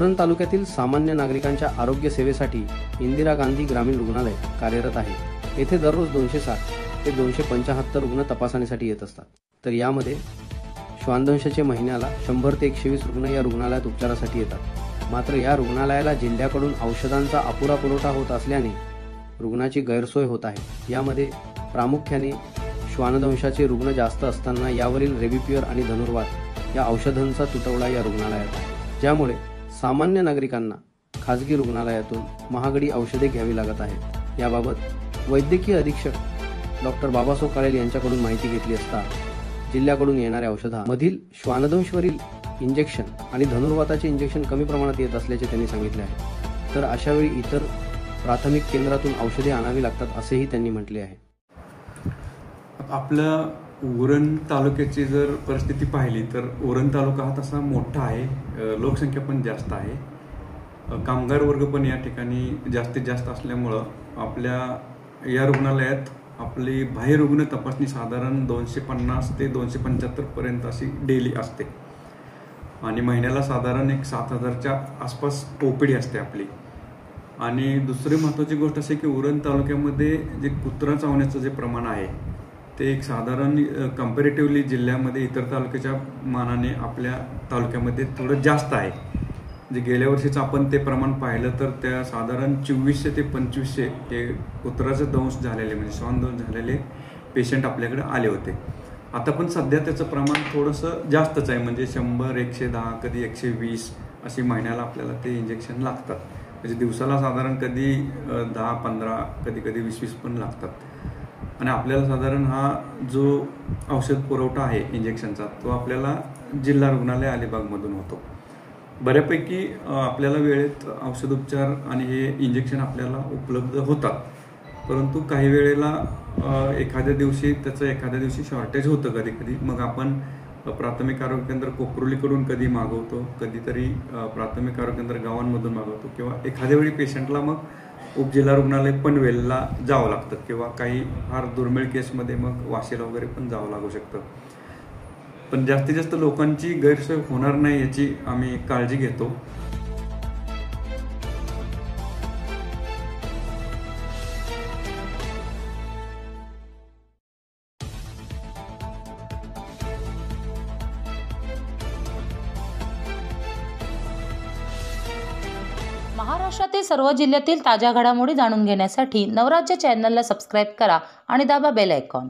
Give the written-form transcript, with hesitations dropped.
उरण तालुक्यातील सामान्य नागरिकांच्या आरोग्य सेवेसाठी इंदिरा गांधी ग्रामीण रुग्णालय कार्यरत आहे। येथे दररोज 260 ते 275 रुग्ण तपासणीसाठी येत असतात। तर यामध्ये श्वानदंशाचे महिन्याला 100 ते 120 रुग्ण या रुग्णालयात उपचारासाठी येतात। मात्र या रुग्णालयाला जिल्ह्याकडून औषधांचा अपुरा पुरवठा होत असल्याने रुग्णाची गैरसोय होत आहे। यामध्ये प्रामुख्याने श्वानदंशाचे रुग्ण जास्त असताना यावरील रेबिप्युअर आणि धनुर्वात या औषधांचा तुटवडा या रुग्णालयात आहे, ज्यामुळे सामान्य नागरिकांना खाजगी रुग्णालयातून महागडी औषधे घ्यावी लागत आहेत। याबाबत वैद्यकीय अधीक्षक डॉक्टर बाबासाहेब काळेल यांच्याकडून माहिती घेतली असता जिल्ह्याकडून येणाऱ्या औषधामधील श्वानदंशवरील इंजेक्शन आणि धनुर्वाताचे इंजेक्शन कमी प्रमाणात येत असल्याचे त्यांनी सांगितले आहे। तर अशावेळी इतर प्राथमिक केंद्रातून औषधे आणावी लागतात असेही त्यांनी म्हटले आहे। आपल्या उरण तालुक्याची जर परिस्थिती पाहिली तर उरण तालुका हा तसा मोठा आहे, लोकसंख्या पण जास्त आहे, कामगार वर्ग पण या ठिकाणी जास्तीत जास्त असल्यामुळं आपल्या या रुग्णालयात आपली बाह्य रुग्ण तपासणी साधारण 250 ते 275 पर्यंत अशी डेली असते आणि महिन्याला साधारण एक 7000च्या आसपास ओपीडी असते आपली। आणि दुसरी महत्त्वाची गोष्ट असे की उरण तालुक्यामध्ये जे कुत्रा चावण्याचं जे प्रमाण आहे ते एक साधारण कंपॅरेटिव्हली जिल्ह्यामध्ये इतर तालुक्याच्या मानाने आपल्या तालुक्यामध्ये थोडं जास्त आहे। जे गेल्या वर्षीचं आपण ते प्रमाण पाहिलं तर त्या साधारण 2400 ते 2500 हे कुत्राचे दंश झालेले म्हणजे श्वानदंश झालेले पेशंट आपल्याकडे आले होते। आता पण सध्या त्याचं प्रमाण थोडंसं जास्तच आहे, म्हणजे 100, 110, कधी 120 अशी महिन्याला आपल्याला ते इंजेक्शन लागतात। म्हणजे दिवसाला साधारण कधी 10-15, कधी कधी 20-20 पण लागतात। आणि आपल्याला साधारण हा जो औषध पुरवठा आहे इंजेक्शनचा तो आपल्याला जिल्हा रुग्णालय अलिबागमधून होतो। बऱ्यापैकी आपल्याला वेळेत औषधोपचार आणि हे इंजेक्शन आपल्याला उपलब्ध होतात, परंतु काही वेळेला एखाद्या दिवशी शॉर्टेज होतं कधी कधी। मग आपण प्राथमिक आरोग्य केंद्र कोपरोलीकडून कधी मागवतो, कधीतरी प्राथमिक आरोग्य केंद्र गावांमधून मागवतो, किंवा एखाद्या वेळी पेशंटला मग उपजिल्हा रुग्णालय पनवेलला जावं लागतं, किंवा काही फार दुर्मिळ केसमध्ये मग वाशीला वगैरे पण जावं लागू शकतं। पण जास्तीत जास्त लोकांची गैरसोय होणार नाही याची आम्ही काळजी घेतो। महाराष्ट्रातील सर्व जिल्ह्यातील ताज्या घडामोडी जाणून घेण्यासाठी नवराज्य चॅनलला सबस्क्राईब करा आणि दाबा बेल आयकॉन।